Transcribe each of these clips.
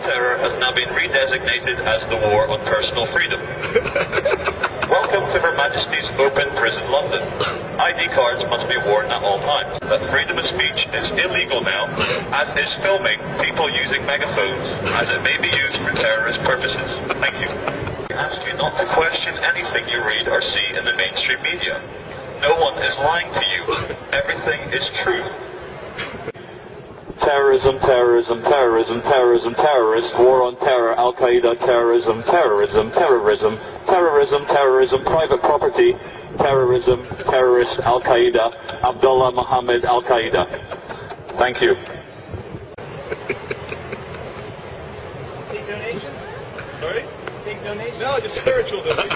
Terror has now been redesignated as the War on Personal Freedom. Welcome to Her Majesty's Open Prison London. ID cards must be worn at all times. That freedom of speech is illegal now, as is filming people using megaphones, as it may be used for terrorist purposes. Thank you. We ask you not to question anything you read or see in the mainstream media. No one is lying to you. Everything is truth. Terrorism, terrorism, terrorism, terrorism, terrorist, war on terror, Al-Qaeda, terrorism, terrorism, terrorism, terrorism, terrorism, private property, terrorism, terrorist, Al-Qaeda, Abdullah Muhammad Al-Qaeda. Thank you. Take donations? Sorry? Take donations? No, just spiritual donations.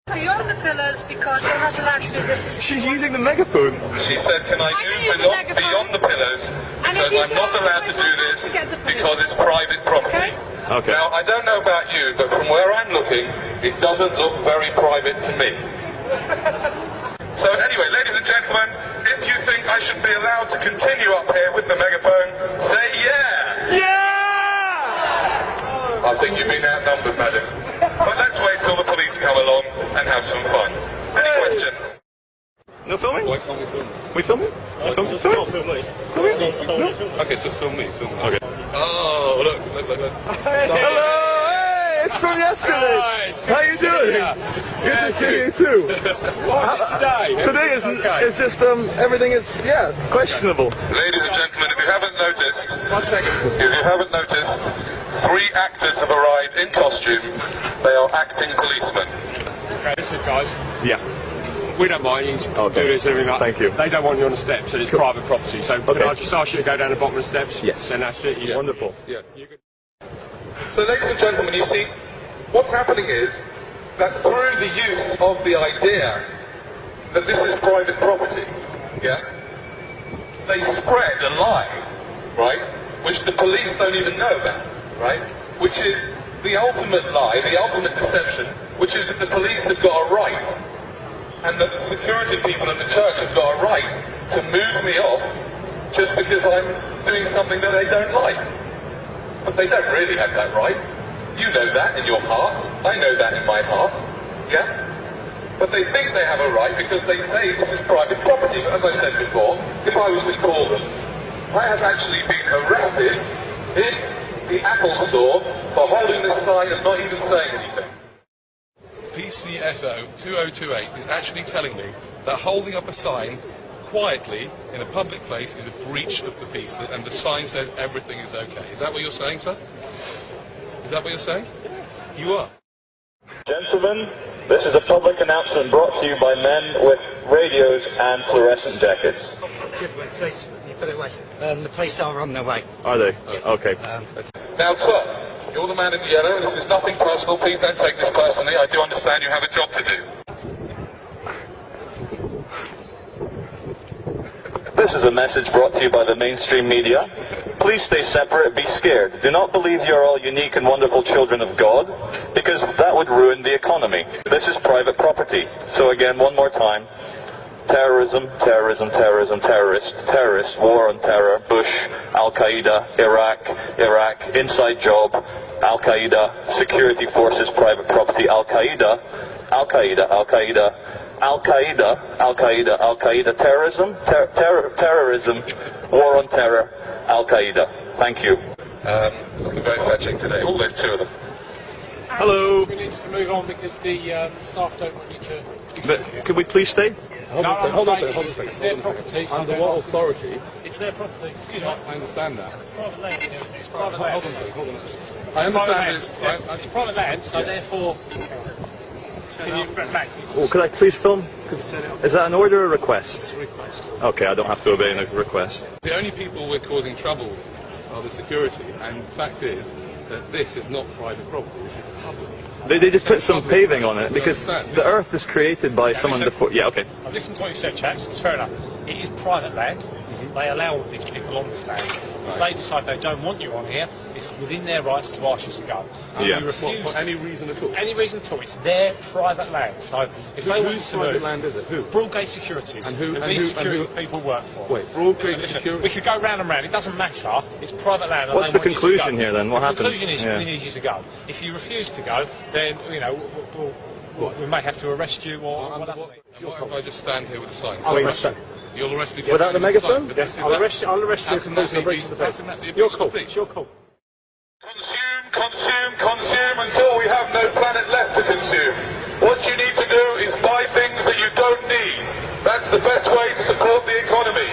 Are you on the pillars because you're not allowed to do this? She's using the megaphone. She said, can I do beyond the pillars, because I'm not allowed to do this because it's private property. Okay. Now, I don't know about you, but from where I'm looking, it doesn't look very private to me. So anyway, ladies and gentlemen, if you think I should be allowed to continue up here with the megaphone, say yeah! Yeah! I think you've been outnumbered, madam. But let's wait till the police come along and have some fun. Any questions? No filming? Why can't we film? We filming? Film me? Okay, so film me. Okay. Oh, look. Hello! Hey, it's from yesterday! Nice. How you doing? Good to see you too. Today is just, everything is, questionable. Ladies and gentlemen, if you haven't noticed, 1 second. if you haven't noticed, 3 actors have arrived in costume. They are acting policemen. Okay, listen guys, Yeah. we don't mind you can Okay. do this and everything like that. Thank you. They don't want you on the steps, so it's private property. So Okay. can I just ask you to go down the bottom of the steps? Yes. Then that's it. Yeah. Wonderful. Yeah. So ladies and gentlemen, you see, what's happening is that through the use of the idea that this is private property, they spread a lie, right, which the police don't even know about, right, which is the ultimate lie, the ultimate deception, which is that the police have got a right, and that the security people at the church have got a right to move me off just because I'm doing something that they don't like. But they don't really have that right. You know that in your heart. I know that in my heart. Yeah? But they think they have a right because they say this is private property. But as I said before, if I was to call them, I have actually been arrested in the Apple store for holding this sign and not even saying anything. PCSO 2028 is actually telling me that holding up a sign quietly in a public place is a breach of the peace, and the sign says everything is okay. Is that what you're saying, sir? Is that what you're saying? You are. Gentlemen, this is a public announcement brought to you by men with radios and fluorescent jackets. Please, you put it away. The police are on their way. Are they? Okay. Now, sir, you're the man in the yellow. This is nothing personal. Please don't take this personally. I do understand you have a job to do. This is a message brought to you by the mainstream media. Please stay separate, be scared. Do not believe you're all unique and wonderful children of God, because that would ruin the economy. This is private property. So again, one more time. Terrorism, terrorism, terrorism, terrorist, war on terror, Bush, Al-Qaeda, Iraq, inside job, Al-Qaeda, security forces, private property, Al-Qaeda, terrorism, terrorism, war on terror, Al-Qaeda. Thank you. Looking very fetching today, all those 2 of them. Hello. We need to move on because the staff don't want you to... But could we please stay? Hold on a second. It's their property. So Under what authority? It's their property. Excuse me. I understand that. Private land. It's private land. Hold on a second. I understand it's private land, so therefore... Can you back? Oh, could I please film? Is that an order or a request? It's a request. Okay, I don't have to obey a request. The only people we're causing trouble are the security, and the fact is that this is not private property, this is public. They just put some paving on it because the earth is created by someone before. Yeah, okay. I've listened to what you said, chaps. It's fair enough. It is private land. They allow all these people on this land. If they decide they don't want you on here, it's within their rights to ask you to go. If you refuse, For any reason at all? any reason at all, it's their private land. So if they want Whose to private move, land is it? Who? Broadgate Securities, And who- and these who- security and who- people work for. Wait, Broadgate Listen, Security? we could go round and round. It doesn't matter. It's private land. And What's they the want you to conclusion go. here then? What the happens? conclusion is we need you to go. If you refuse to go, then we may have to arrest you or whatever. What if I just stand here with a sign? You'll arrest me Without the megaphone? Yes, I'll arrest you for causing a breach of the peace. You're cool. It's your call. Consume, consume, consume until we have no planet left to consume. What you need to do is buy things that you don't need. That's the best way to support the economy.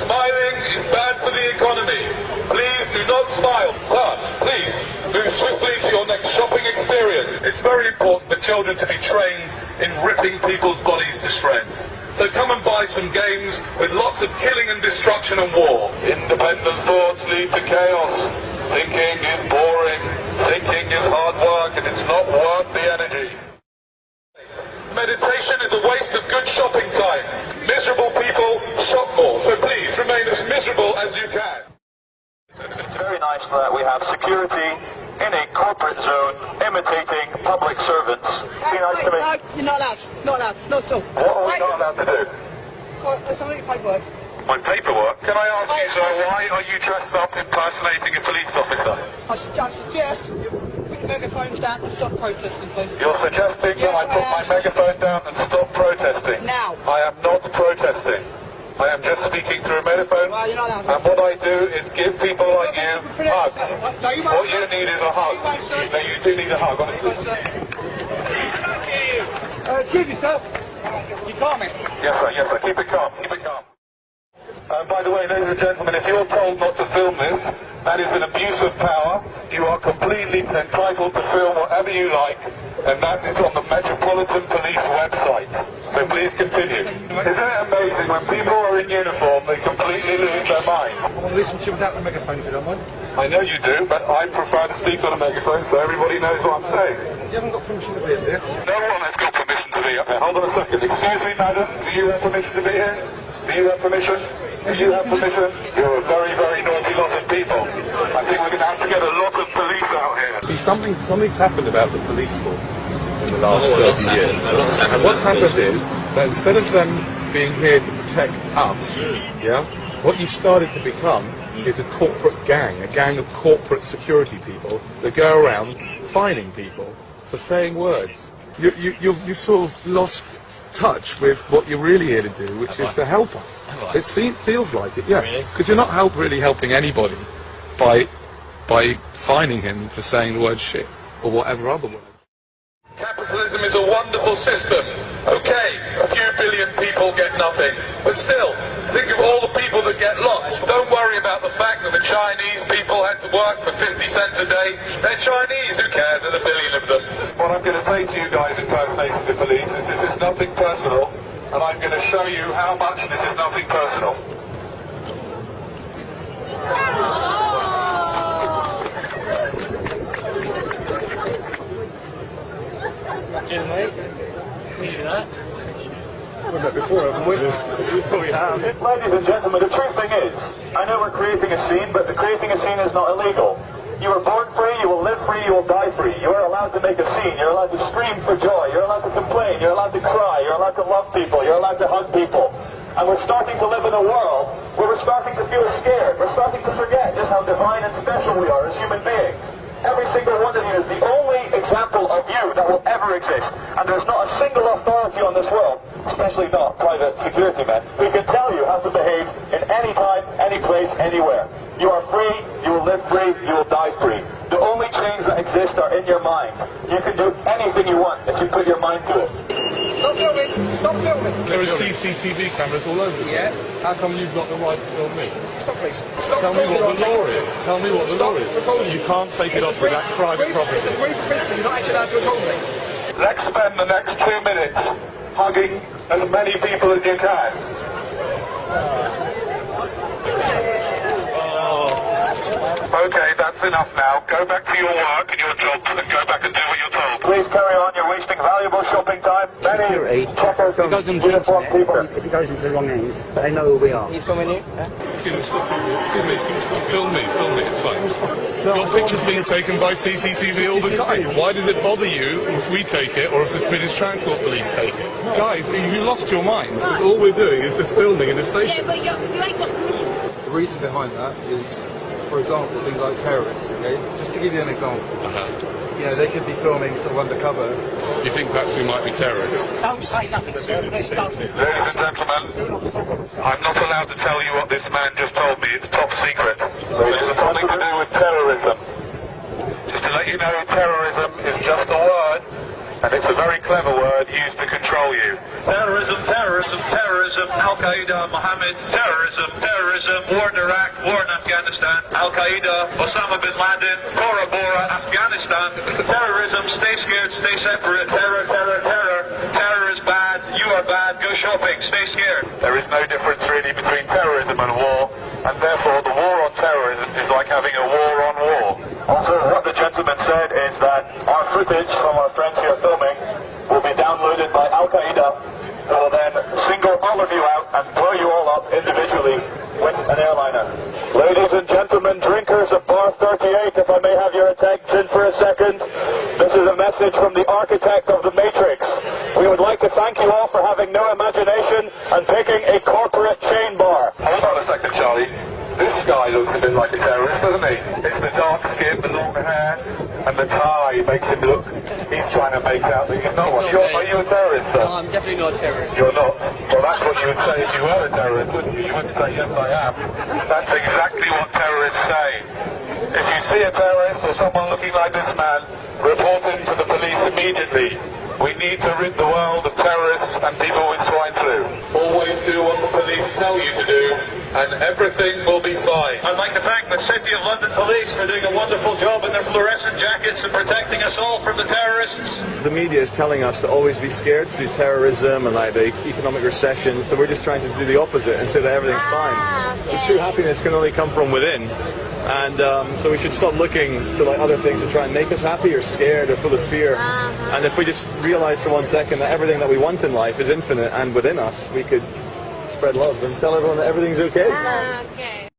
Smiling is bad for the economy. Please do not smile. Sir, please move swiftly to your next shopping experience. It's very important for children to be trained in ripping people's bodies to shreds. So come and buy some games with lots of killing and destruction and war. Independent thoughts lead to chaos. Thinking is boring. Thinking is hard work and it's not worth the energy. Meditation is a waste of good shopping time. Miserable people shop more, so please remain as miserable as you can. It's very nice that we have security in a corporate zone imitating public servants. Be nice to me. No, you're not allowed. Not allowed. Not at all. What are we not allowed to do? Let's have a look at paperwork. My paperwork? Can I ask you, sir, why are you dressed up impersonating a police officer? I suggest you put your megaphones down and stop protesting, please. You're suggesting that I put my megaphone down and stop protesting? Now. I am not protesting. I am just speaking through a megaphone. Well, you're not allowed. And what I do is give people like you hugs. No, you won't, What you sir. need is a hug. You won't, sir. No, you do need a hug, honestly. Excuse me, sir. You calm it. Yes, sir. Keep it calm. Keep it calm. By the way, ladies and gentlemen, if you're told not to film this, that is an abuse of power. You are completely entitled to film whatever you like, and that is on the Metropolitan Police website. So please continue. Isn't it amazing when people are in uniform, they completely lose their mind? I want to listen to you without the megaphone, if you don't mind. I know you do, but I prefer to speak on a megaphone so everybody knows what I'm saying. You haven't got permission to be in there. No one has got permission to be up here. Hold on a second. Excuse me, madam. Do you have permission to be here? Do you have permission? Do you have permission? You're a very, very naughty lot of people. I think we're going to have to get a lot of police out here. See, something's happened about the police force in the last 30 years. And what's happened is that instead of them being here to protect us, what you've started to become is a corporate gang, a gang of corporate security people that go around fining people for saying words. You've sort of lost touch with what you're really here to do, which is to help us. It feels like it, because you're not really helping anybody by fining him for saying the word shit or whatever other word. Capitalism is a wonderful system. Okay, a few billion people get nothing. But still, think of all the people that get lots. Don't worry about the fact that the Chinese people had to work for 50 cents a day. They're Chinese, who cares? There's a billion of them. What I'm going to say to you guys impersonating the police is this is nothing personal, and I'm going to show you how much this is nothing personal. Gentlemen, you do that? Ladies and gentlemen, the true thing is, I know we're creating a scene, but creating a scene is not illegal. You were born free, you will live free, you will die free. You are allowed to make a scene, you're allowed to scream for joy, you're allowed to complain, you're allowed to cry, you're allowed to love people, you're allowed to hug people. And we're starting to live in a world where we're starting to feel scared. We're starting to forget just how divine and special we are as human beings. Every single one of you is the only example of you that will ever exist. And there's not a single authority on this world, especially not private security men, who can tell you how to behave in any time, any place, anywhere. You are free, you will live free, you will die free. The only chains that exist are in your mind. You can do anything you want if you put your mind to it. Stop filming. Stop filming. There are CCTV cameras all over the place. Yeah. How come you've got the right to film me? Stop, please. Stop Tell me filming. what the law is. Tell me what the law is. Recording. You can't take it off, but that's private property. It's a brief privacy. You're not actually allowed to record me. Let's spend the next 2 minutes hugging as many people as you can. Okay, that's enough now. Go back to your work and your jobs and go back and do what you're told. please carry on? You're wasting valuable shopping time. Many checkers If it goes on the uniformed people. if it goes into the wrong hands, they know who we are. He's filming you? Excuse me, stop film me, it's fine. Your picture's being taken by CCTV all the time. Why does it bother you if we take it or if the British Transport Police take it? Guys, you lost your minds. All we're doing is just filming in the station. Yeah, but you ain't got permission to. The reason behind that is, for example, things like terrorists, okay? Just to give you an example. You know, they could be filming sort of undercover. You think perhaps we might be terrorists? Don't say nothing, sir. Please don't. Ladies and gentlemen, I'm not allowed to tell you what this man just told me. It's top secret. It has something to do with terrorism. Just to let you know, terrorism is just a word, and it's a very clever word used to control you. Terrorism, terrorism, terrorism, Al-Qaeda, Mohammed, terrorism, terrorism, war in Iraq, war in Afghanistan, Al-Qaeda, Osama bin Laden, Bora Bora, Afghanistan, terrorism, stay scared, stay separate, terror, terror, terror, terror is bad, you are bad, go shopping, stay scared. There is no difference really between terrorism and war, and therefore the war on terrorism is like having a war on war. Also, what the gentleman said is that our footage from our friends here filming will be downloaded by Al-Qaeda, who will then single all of you out and blow you all up individually with an airliner. Ladies and gentlemen, drinkers of Bar 38, if I may have your attention for a second, this is a message from the architect of the Matrix. We would like to thank you all for having no imagination and picking a corporate chain bar. Hold on a second, Charlie. This guy looks a bit like a terrorist, doesn't he? It's the dark skin, the long hair, and the tie makes him look... He's trying to make out that he's not one. Are you a terrorist, sir? No, I'm definitely not a terrorist. You're not? Well, that's what you would say if you were a terrorist, wouldn't you? You wouldn't say, yes, I am. That's exactly what terrorists say. If you see a terrorist or someone looking like this man, report him to the police immediately. We need to rid the world of terrorists and people with swine flu. Always do what the police tell you to do, and everything will be fine. I'd like to thank the City of London Police for doing a wonderful job in their fluorescent jackets and protecting us all from the terrorists. The media is telling us to always be scared through terrorism and like the economic recession, so we're just trying to do the opposite and say that everything's fine. So true happiness can only come from within. And so we should stop looking to like other things to try and make us happy or scared or full of fear. And if we just realize for 1 second that everything that we want in life is infinite and within us, we could spread love and tell everyone that everything's okay. Okay.